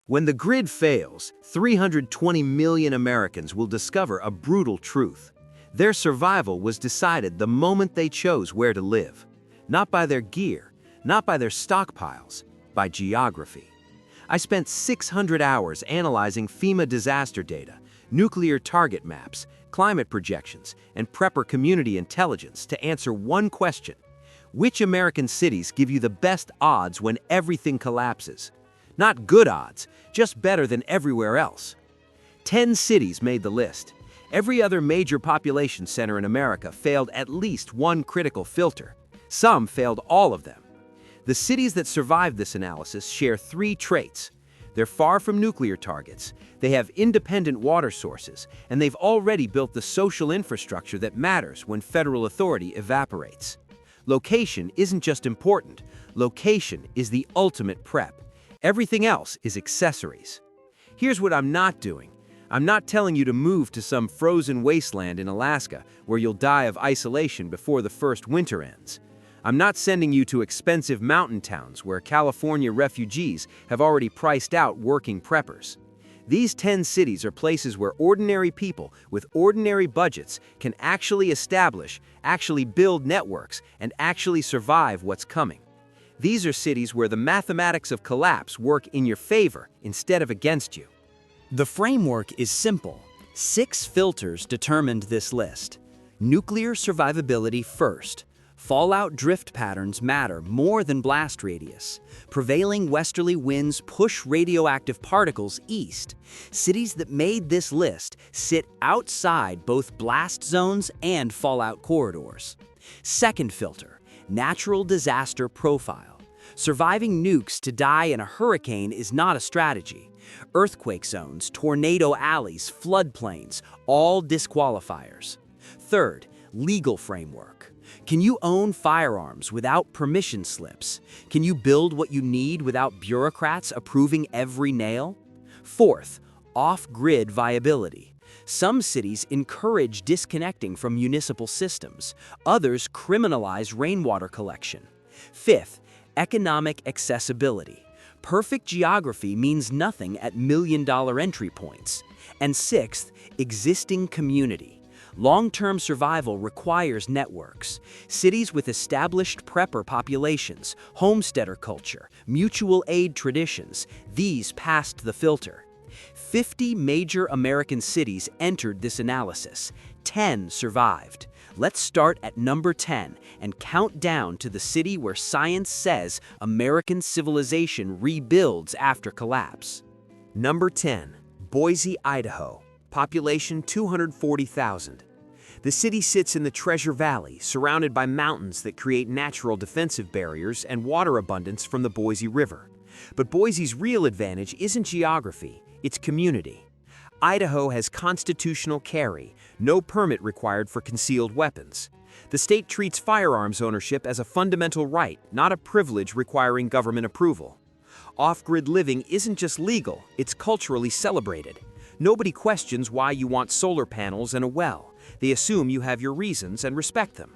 When the grid fails, 320 million Americans will discover a brutal truth. Their survival was decided the moment they chose where to live. Not by their gear, not by their stockpiles, by geography. I spent 600 hours analyzing FEMA disaster data, nuclear target maps, climate projections, and prepper community intelligence to answer one question. Which American cities give you the best odds when everything collapses? Not good odds, just better than everywhere else. 10 cities made the list. Every other major population center in America failed at least one critical filter. Some failed all of them. The cities that survived this analysis share 3 traits. They're far from nuclear targets, they have independent water sources, and they've already built the social infrastructure that matters when federal authority evaporates. Location isn't just important, location is the ultimate prep. Everything else is accessories. Here's what I'm not doing. I'm not telling you to move to some frozen wasteland in Alaska where you'll die of isolation before the first winter ends. I'm not sending you to expensive mountain towns where California refugees have already priced out working preppers. These 10 cities are places where ordinary people with ordinary budgets can actually establish, actually build networks, and actually survive what's coming. These are cities where the mathematics of collapse work in your favor instead of against you. The framework is simple. 6 filters determined this list. Nuclear survivability first. Fallout drift patterns matter more than blast radius. Prevailing westerly winds push radioactive particles east. Cities that made this list sit outside both blast zones and fallout corridors. Second filter, natural disaster profile. Surviving nukes to die in a hurricane is not a strategy. Earthquake zones, tornado alleys, floodplains, all disqualifiers. Third, legal framework. Can you own firearms without permission slips? Can you build what you need without bureaucrats approving every nail? Fourth, off-grid viability. Some cities encourage disconnecting from municipal systems. Others criminalize rainwater collection. Fifth, economic accessibility. Perfect geography means nothing at million-dollar entry points. And sixth, existing community. Long-term survival requires networks. Cities with established prepper populations, homesteader culture, mutual aid traditions, these passed the filter. 50 major American cities entered this analysis. 10 survived. Let's start at number 10 and count down to the city where science says American civilization rebuilds after collapse. Number 10, Boise, Idaho. Population 240,000. The city sits in the Treasure Valley, surrounded by mountains that create natural defensive barriers and water abundance from the Boise River. But Boise's real advantage isn't geography, it's community. Idaho has constitutional carry, no permit required for concealed weapons. The state treats firearms ownership as a fundamental right, not a privilege requiring government approval. Off-grid living isn't just legal, it's culturally celebrated. Nobody questions why you want solar panels and a well. They assume you have your reasons and respect them.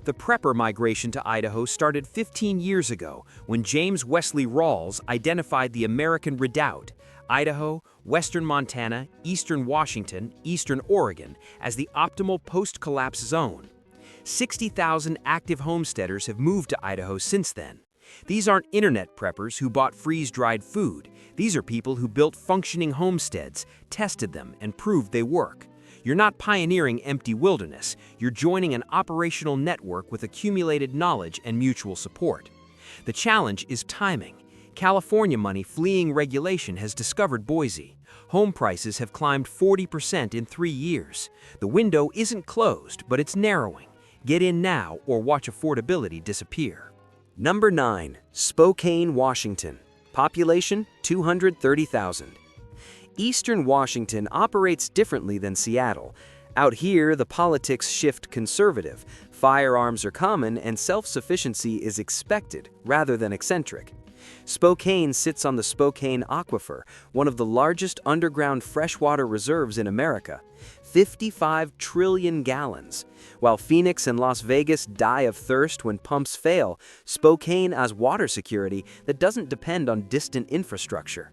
The prepper migration to Idaho started 15 years ago when James Wesley Rawls identified the American Redoubt, Idaho, western Montana, eastern Washington, eastern Oregon, as the optimal post-collapse zone. 60,000 active homesteaders have moved to Idaho since then. These aren't internet preppers who bought freeze-dried food. These are people who built functioning homesteads, tested them, and proved they work. You're not pioneering empty wilderness. You're joining an operational network with accumulated knowledge and mutual support. The challenge is timing. California money fleeing regulation has discovered Boise. Home prices have climbed 40% in 3 years. The window isn't closed, but it's narrowing. Get in now or watch affordability disappear. Number 9, Spokane, Washington. Population 230,000. Eastern Washington operates differently than Seattle. Out here, the politics shift conservative, firearms are common, and self-sufficiency is expected rather than eccentric. Spokane sits on the Spokane Aquifer, one of the largest underground freshwater reserves in America. 55 trillion gallons. While Phoenix and Las Vegas die of thirst when pumps fail, Spokane has water security that doesn't depend on distant infrastructure.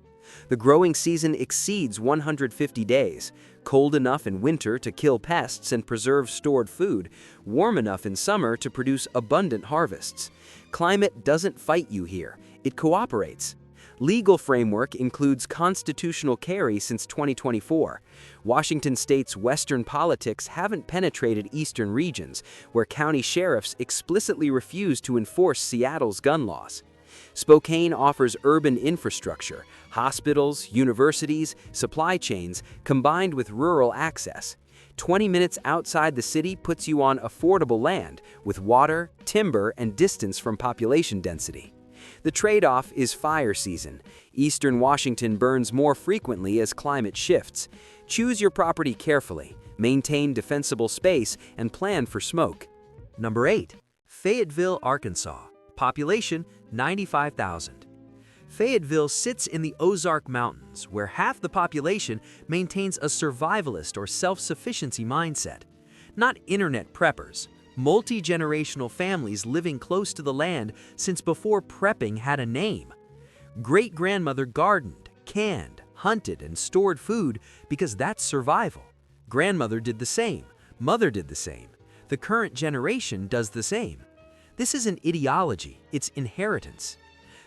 The growing season exceeds 150 days, cold enough in winter to kill pests and preserve stored food, warm enough in summer to produce abundant harvests. Climate doesn't fight you here, it cooperates. Legal framework includes constitutional carry since 2024. Washington state's western politics haven't penetrated eastern regions, where county sheriffs explicitly refuse to enforce Seattle's gun laws. Spokane offers urban infrastructure, hospitals, universities, supply chains, combined with rural access. 20 minutes outside the city puts you on affordable land, with water, timber, and distance from population density. The trade-off is fire season. Eastern Washington burns more frequently as climate shifts. Choose your property carefully, maintain defensible space, and plan for smoke. Number 8. Fayetteville, Arkansas. Population 95,000. Fayetteville sits in the Ozark Mountains, where half the population maintains a survivalist or self-sufficiency mindset. Not internet preppers, multi-generational families living close to the land since before prepping had a name. Great-grandmother gardened, canned, hunted, and stored food because that's survival. Grandmother did the same, mother did the same. The current generation does the same. This isn't ideology, it's inheritance.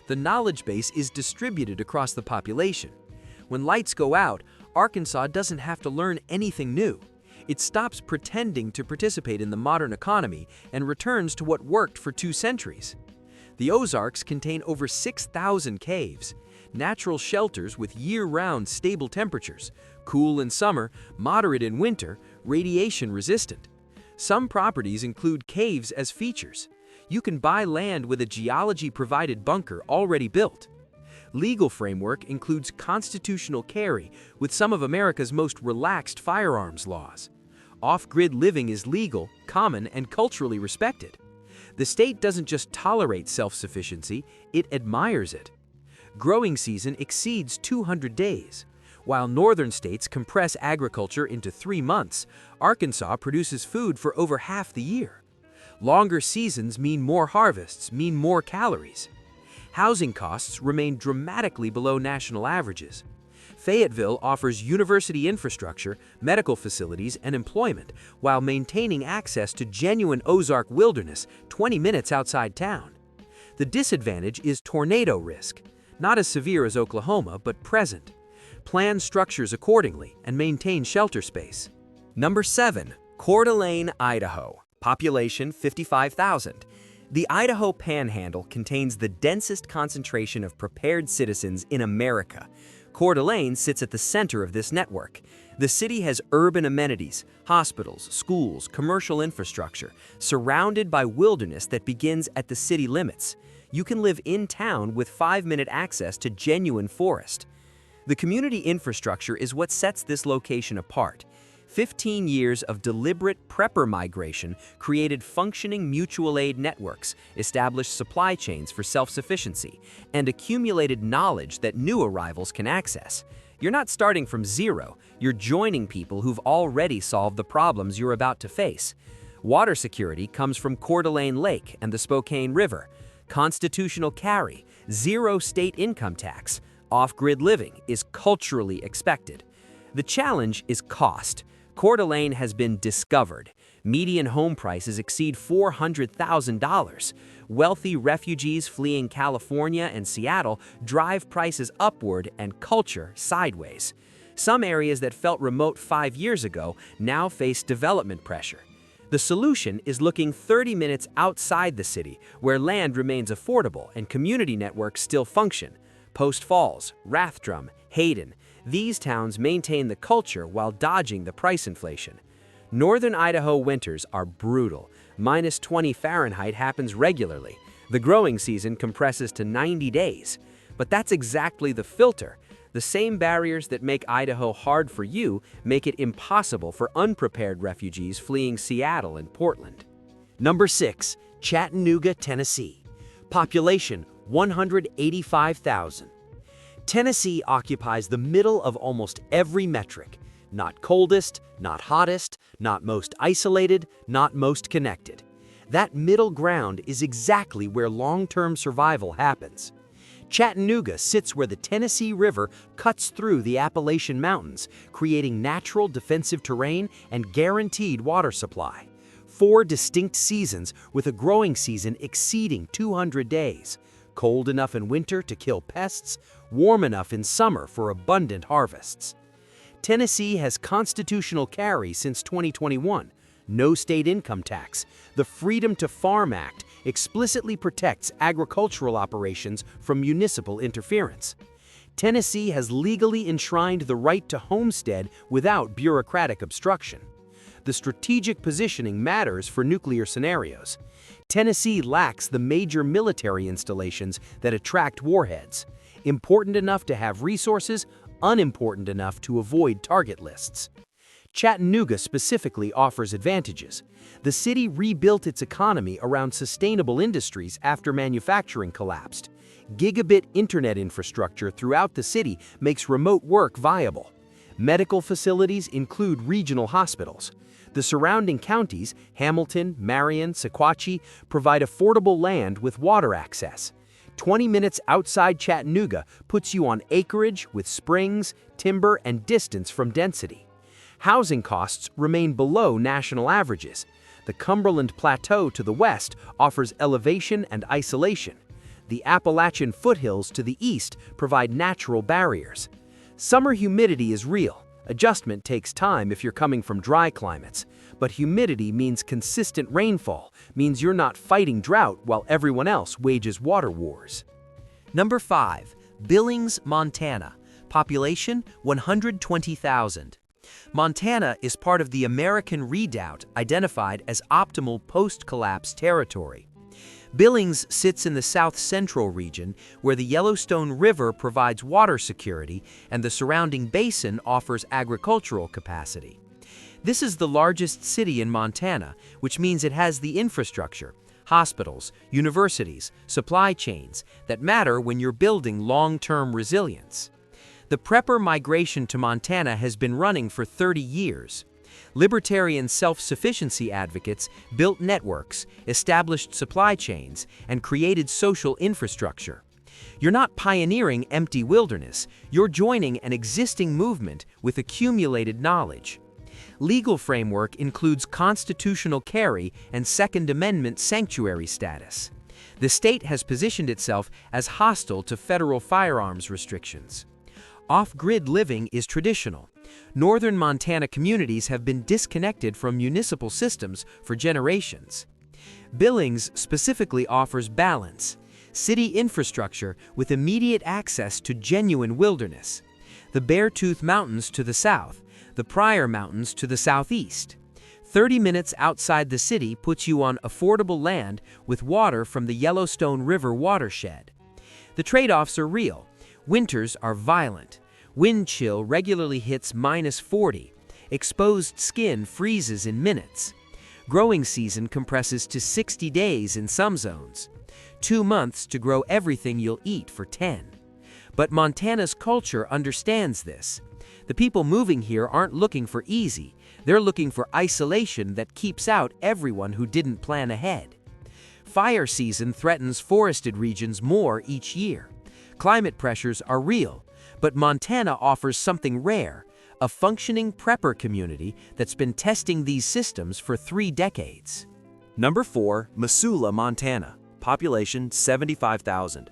The knowledge base is distributed across the population. When lights go out, Arkansas doesn't have to learn anything new. It stops pretending to participate in the modern economy and returns to what worked for 2 centuries. The Ozarks contain over 6,000 caves, natural shelters with year-round stable temperatures, cool in summer, moderate in winter, radiation resistant. Some properties include caves as features. You can buy land with a geology-provided bunker already built. Legal framework includes constitutional carry with some of America's most relaxed firearms laws. Off-grid living is legal, common, and culturally respected. The state doesn't just tolerate self-sufficiency, it admires it. Growing season exceeds 200 days. While northern states compress agriculture into 3 months, Arkansas produces food for over half the year. Longer seasons mean more harvests, mean more calories. Housing costs remain dramatically below national averages. Fayetteville offers university infrastructure, medical facilities, and employment while maintaining access to genuine Ozark wilderness 20 minutes outside town. The disadvantage is tornado risk, not as severe as Oklahoma, but present. Plan structures accordingly and maintain shelter space. Number 7. Coeur d'Alene, Idaho. Population 55,000. The Idaho Panhandle contains the densest concentration of prepared citizens in America. Coeur d'Alene sits at the center of this network. The city has urban amenities, hospitals, schools, commercial infrastructure, surrounded by wilderness that begins at the city limits. You can live in town with 5-minute access to genuine forest. The community infrastructure is what sets this location apart. 15 years of deliberate prepper migration created functioning mutual aid networks, established supply chains for self-sufficiency, and accumulated knowledge that new arrivals can access. You're not starting from zero, you're joining people who've already solved the problems you're about to face. Water security comes from Coeur d'Alene Lake and the Spokane River. Constitutional carry, zero state income tax, off-grid living is culturally expected. The challenge is cost. Coeur d'Alene has been discovered. Median home prices exceed $400,000. Wealthy refugees fleeing California and Seattle drive prices upward and culture sideways. Some areas that felt remote 5 years ago now face development pressure. The solution is looking 30 minutes outside the city, where land remains affordable and community networks still function. Post Falls, Rathdrum, Hayden. These towns maintain the culture while dodging the price inflation. Northern Idaho winters are brutal. -20 Fahrenheit happens regularly. The growing season compresses to 90 days. But that's exactly the filter. The same barriers that make Idaho hard for you make it impossible for unprepared refugees fleeing Seattle and Portland. Number 6. Chattanooga, Tennessee. Population 185,000. Tennessee occupies the middle of almost every metric. Not coldest, not hottest, not most isolated, not most connected. That middle ground is exactly where long-term survival happens. Chattanooga sits where the Tennessee River cuts through the Appalachian Mountains, creating natural defensive terrain and guaranteed water supply. 4 distinct seasons with a growing season exceeding 200 days. Cold enough in winter to kill pests, warm enough in summer for abundant harvests. Tennessee has constitutional carry since 2021. No state income tax. The Freedom to Farm Act explicitly protects agricultural operations from municipal interference. Tennessee has legally enshrined the right to homestead without bureaucratic obstruction. The strategic positioning matters for nuclear scenarios. Tennessee lacks the major military installations that attract warheads. Important enough to have resources, unimportant enough to avoid target lists. Chattanooga specifically offers advantages. The city rebuilt its economy around sustainable industries after manufacturing collapsed. Gigabit internet infrastructure throughout the city makes remote work viable. Medical facilities include regional hospitals. The surrounding counties, Hamilton, Marion, Sequatchie, provide affordable land with water access. 20 minutes outside Chattanooga puts you on acreage with springs, timber, and distance from density. Housing costs remain below national averages. The Cumberland Plateau to the west offers elevation and isolation. The Appalachian foothills to the east provide natural barriers. Summer humidity is real. Adjustment takes time if you're coming from dry climates. But humidity means consistent rainfall, means you're not fighting drought while everyone else wages water wars. Number 5. Billings, Montana. Population 120,000. Montana is part of the American Redoubt, identified as optimal post-collapse territory. Billings sits in the south-central region, where the Yellowstone River provides water security and the surrounding basin offers agricultural capacity. This is the largest city in Montana, which means it has the infrastructure, hospitals, universities, supply chains that matter when you're building long-term resilience. The prepper migration to Montana has been running for 30 years. Libertarian self-sufficiency advocates built networks, established supply chains, and created social infrastructure. You're not pioneering empty wilderness, you're joining an existing movement with accumulated knowledge. Legal framework includes constitutional carry and Second Amendment sanctuary status. The state has positioned itself as hostile to federal firearms restrictions. Off-grid living is traditional. Northern Montana communities have been disconnected from municipal systems for generations. Billings specifically offers balance, city infrastructure with immediate access to genuine wilderness. The Beartooth Mountains to the south, the Pryor Mountains to the southeast. 30 minutes outside the city puts you on affordable land with water from the Yellowstone River watershed. The trade-offs are real. Winters are violent. Wind chill regularly hits -40. Exposed skin freezes in minutes. Growing season compresses to 60 days in some zones. 2 months to grow everything you'll eat for 10. But Montana's culture understands this. The people moving here aren't looking for easy. They're looking for isolation that keeps out everyone who didn't plan ahead. Fire season threatens forested regions more each year. Climate pressures are real, but Montana offers something rare, a functioning prepper community that's been testing these systems for 3 decades. Number 4, Missoula, Montana. Population 75,000.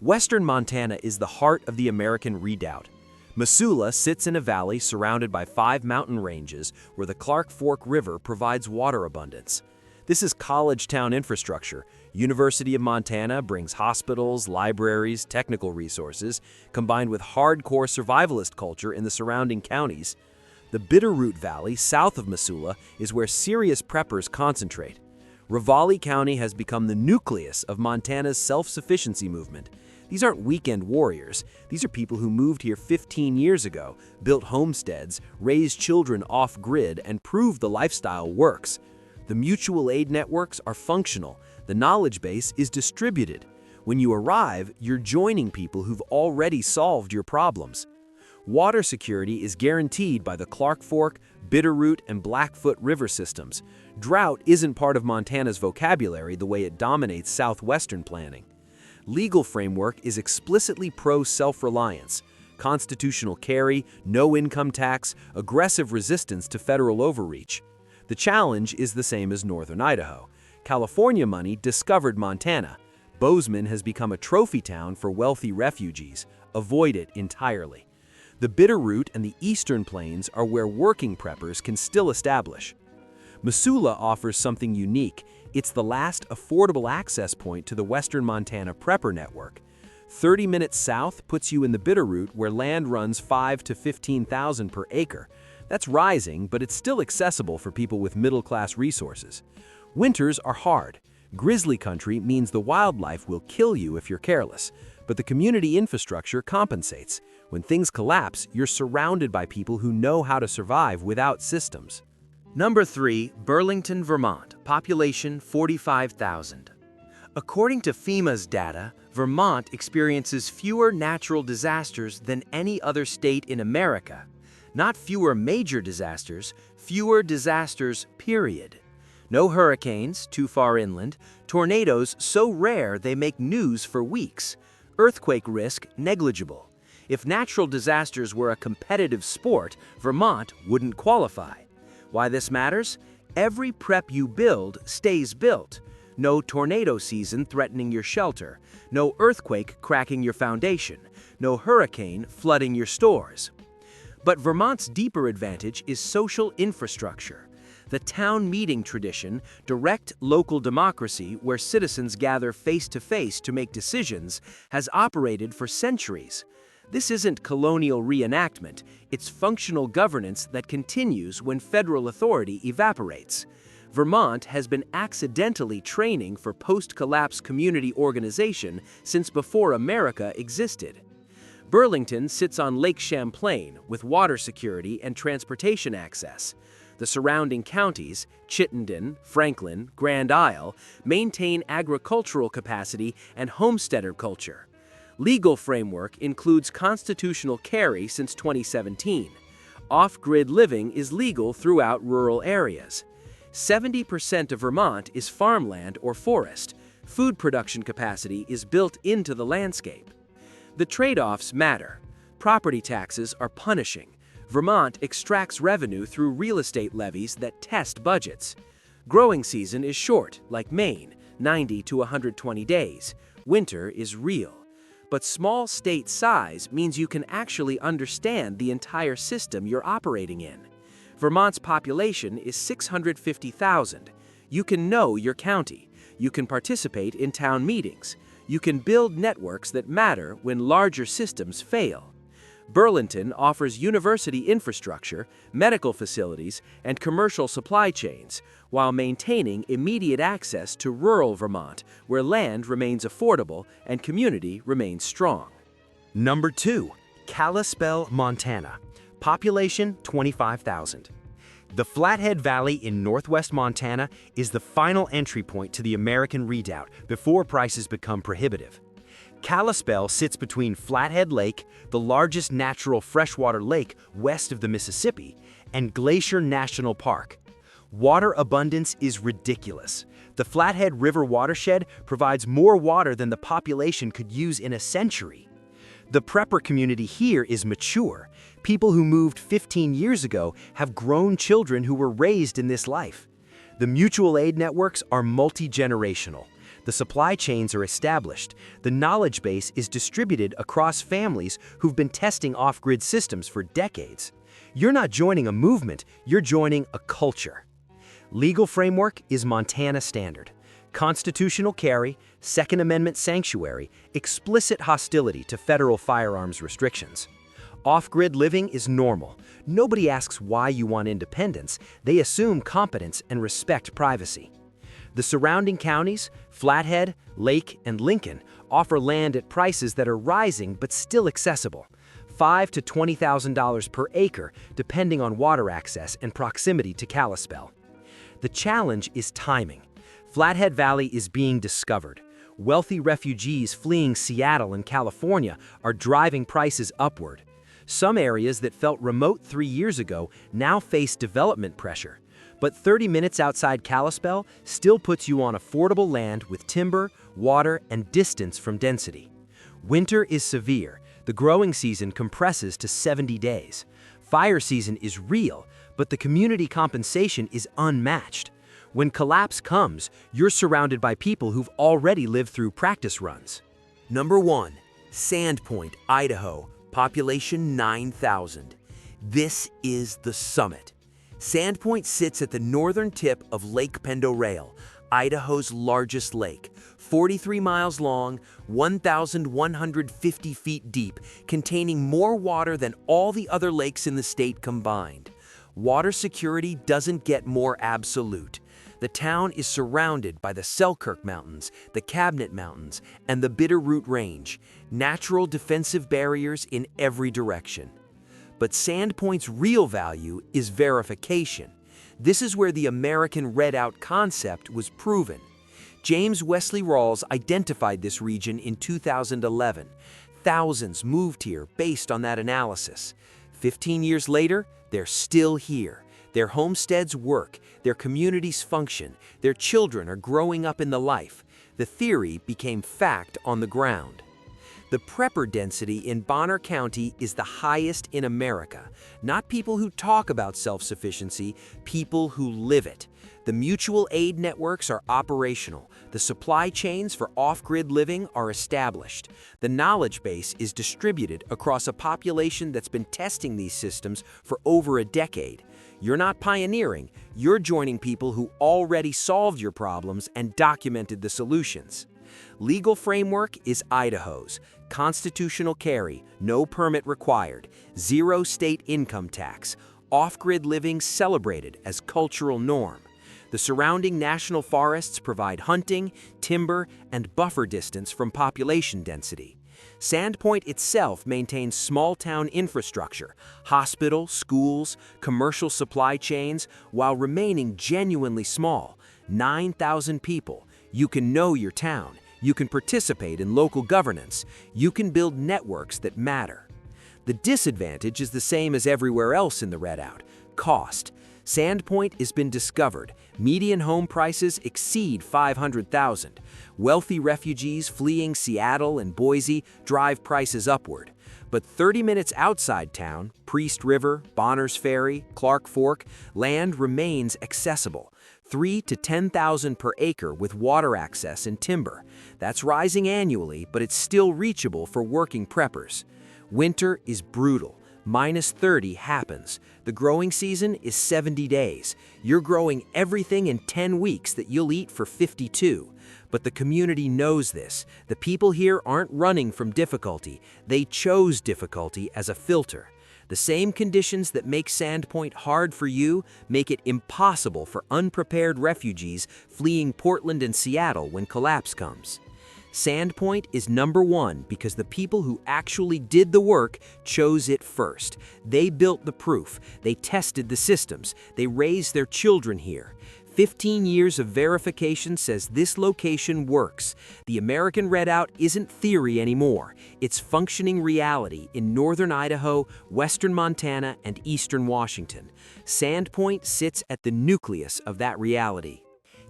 Western Montana is the heart of the American Redoubt. Missoula sits in a valley surrounded by 5 mountain ranges where the Clark Fork River provides water abundance. This is college town infrastructure. University of Montana brings hospitals, libraries, technical resources, combined with hardcore survivalist culture in the surrounding counties. The Bitterroot Valley, south of Missoula, is where serious preppers concentrate. Ravalli County has become the nucleus of Montana's self-sufficiency movement. These aren't weekend warriors. These are people who moved here 15 years ago, built homesteads, raised children off-grid, and proved the lifestyle works. The mutual aid networks are functional. The knowledge base is distributed. When you arrive, you're joining people who've already solved your problems. Water security is guaranteed by the Clark Fork, Bitterroot, and Blackfoot river systems. Drought isn't part of Montana's vocabulary the way it dominates southwestern planning. Legal framework is explicitly pro-self-reliance. Constitutional carry, no income tax, aggressive resistance to federal overreach. The challenge is the same as northern Idaho. California money discovered Montana. Bozeman has become a trophy town for wealthy refugees. Avoid it entirely. The Bitterroot and the Eastern Plains are where working preppers can still establish. Missoula offers something unique. It's the last affordable access point to the Western Montana prepper network. 30 minutes south puts you in the Bitterroot, where land runs $5,000 to $15,000 per acre. That's rising, but it's still accessible for people with middle-class resources. Winters are hard. Grizzly country means the wildlife will kill you if you're careless, but the community infrastructure compensates. When things collapse, you're surrounded by people who know how to survive without systems. Number 3, Burlington, Vermont, population 45,000. According to FEMA's data, Vermont experiences fewer natural disasters than any other state in America. Not fewer major disasters, fewer disasters, period. No hurricanes, too far inland, tornadoes so rare they make news for weeks, earthquake risk negligible. If natural disasters were a competitive sport, Vermont wouldn't qualify. Why this matters? Every prep you build stays built. No tornado season threatening your shelter, no earthquake cracking your foundation, no hurricane flooding your stores. But Vermont's deeper advantage is social infrastructure. The town meeting tradition, direct local democracy where citizens gather face-to-face to make decisions, has operated for centuries. This isn't colonial reenactment, it's functional governance that continues when federal authority evaporates. Vermont has been accidentally training for post-collapse community organization since before America existed. Burlington sits on Lake Champlain with water security and transportation access. The surrounding counties, Chittenden, Franklin, Grand Isle, maintain agricultural capacity and homesteader culture. Legal framework includes constitutional carry since 2017. Off-grid living is legal throughout rural areas. 70% of Vermont is farmland or forest. Food production capacity is built into the landscape. The trade-offs matter. Property taxes are punishing. Vermont extracts revenue through real estate levies that test budgets. Growing season is short, like Maine, 90 to 120 days. Winter is real. But small state size means you can actually understand the entire system you're operating in. Vermont's population is 650,000. You can know your county. You can participate in town meetings. You can build networks that matter when larger systems fail. Burlington offers university infrastructure, medical facilities, and commercial supply chains, while maintaining immediate access to rural Vermont, where land remains affordable and community remains strong. Number 2, Kalispell, Montana, population 25,000. The Flathead Valley in northwest Montana is the final entry point to the American Redoubt before prices become prohibitive. Kalispell sits between Flathead Lake, the largest natural freshwater lake west of the Mississippi, and Glacier National Park. Water abundance is ridiculous. The Flathead River watershed provides more water than the population could use in a century. The prepper community here is mature. People who moved 15 years ago have grown children who were raised in this life. The mutual aid networks are multi-generational. The supply chains are established. The knowledge base is distributed across families who've been testing off-grid systems for decades. You're not joining a movement, you're joining a culture. Legal framework is Montana standard. Constitutional carry, Second Amendment sanctuary, explicit hostility to federal firearms restrictions. Off-grid living is normal. Nobody asks why you want independence. They assume competence and respect privacy. The surrounding counties, Flathead, Lake, and Lincoln, offer land at prices that are rising but still accessible. $5,000 to $20,000 per acre, depending on water access and proximity to Kalispell. The challenge is timing. Flathead Valley is being discovered. Wealthy refugees fleeing Seattle and California are driving prices upward. Some areas that felt remote 3 years ago now face development pressure. But 30 minutes outside Kalispell still puts you on affordable land with timber, water, and distance from density. Winter is severe. The growing season compresses to 70 days. Fire season is real, but the community compensation is unmatched. When collapse comes, you're surrounded by people who've already lived through practice runs. Number 1. Sandpoint, Idaho, population 9,000. This is the summit. Sandpoint sits at the northern tip of Lake Pendorail, Idaho's largest lake, 43 miles long, 1,150 feet deep, containing more water than all the other lakes in the state combined. Water security doesn't get more absolute. The town is surrounded by the Selkirk Mountains, the Cabinet Mountains, and the Bitterroot Range, natural defensive barriers in every direction. But Sandpoint's real value is verification. This is where the American Redoubt concept was proven. James Wesley Rawls identified this region in 2011. Thousands moved here based on that analysis. 15 years later, they're still here. Their homesteads work, their communities function, their children are growing up in the life. The theory became fact on the ground. The prepper density in Bonner County is the highest in America. Not people who talk about self-sufficiency, people who live it. The mutual aid networks are operational. The supply chains for off-grid living are established. The knowledge base is distributed across a population that's been testing these systems for over a decade. You're not pioneering, you're joining people who already solved your problems and documented the solutions. Legal framework is Idaho's. Constitutional carry, no permit required, zero state income tax, off-grid living celebrated as cultural norm. The surrounding national forests provide hunting, timber, and buffer distance from population density. Sandpoint itself maintains small-town infrastructure, hospital, schools, commercial supply chains, while remaining genuinely small. 9,000 people. You can know your town. You can participate in local governance. You can build networks that matter. The disadvantage is the same as everywhere else in the Redoubt: cost. Sandpoint has been discovered. Median home prices exceed $500,000. Wealthy refugees fleeing Seattle and Boise drive prices upward. But 30 minutes outside town, Priest River, Bonner's Ferry, Clark Fork, land remains accessible. $3,000 to $10,000 per acre with water access and timber. That's rising annually, but it's still reachable for working preppers. Winter is brutal. -30 happens. The growing season is 70 days. You're growing everything in 10 weeks that you'll eat for 52. But the community knows this. The people here aren't running from difficulty. They chose difficulty as a filter. The same conditions that make Sandpoint hard for you make it impossible for unprepared refugees fleeing Portland and Seattle when collapse comes. Sandpoint is number 1 because the people who actually did the work chose it first. They built the proof, they tested the systems, they raised their children here. 15 years of verification says this location works. The American Redoubt isn't theory anymore. It's functioning reality in northern Idaho, western Montana, and eastern Washington. Sandpoint sits at the nucleus of that reality.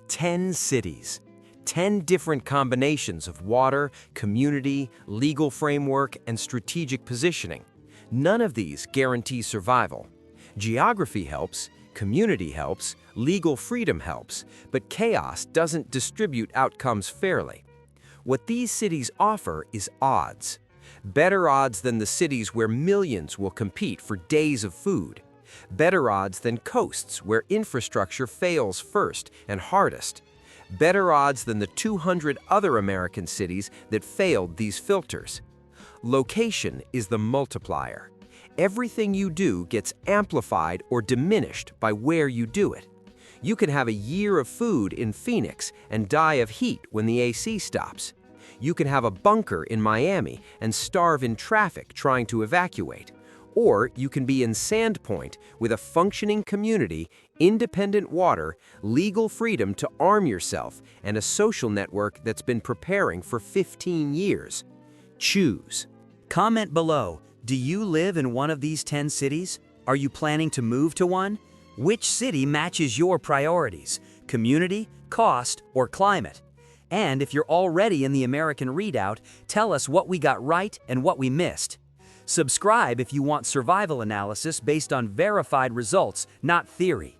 10 cities. 10 different combinations of water, community, legal framework, and strategic positioning. None of these guarantee survival. Geography helps, community helps, legal freedom helps, but chaos doesn't distribute outcomes fairly. What these cities offer is odds. Better odds than the cities where millions will compete for days of food. Better odds than coasts where infrastructure fails first and hardest. Better odds than the 200 other American cities that failed these filters. Location is the multiplier. Everything you do gets amplified or diminished by where you do it. You can have a year of food in Phoenix and die of heat when the AC stops. You can have a bunker in Miami and starve in traffic trying to evacuate. Or you can be in Sandpoint with a functioning community, independent water, legal freedom to arm yourself, and a social network that's been preparing for 15 years. Choose. Comment below. Do you live in one of these 10 cities? Are you planning to move to one? Which city matches your priorities, community, cost, or climate? And if you're already in the American Redoubt, tell us what we got right and what we missed. Subscribe if you want survival analysis based on verified results, not theory.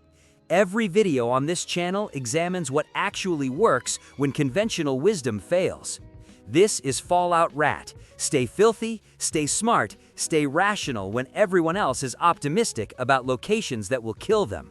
Every video on this channel examines what actually works when conventional wisdom fails. This is Fallout Rat. Stay filthy, stay smart, stay rational when everyone else is optimistic about locations that will kill them.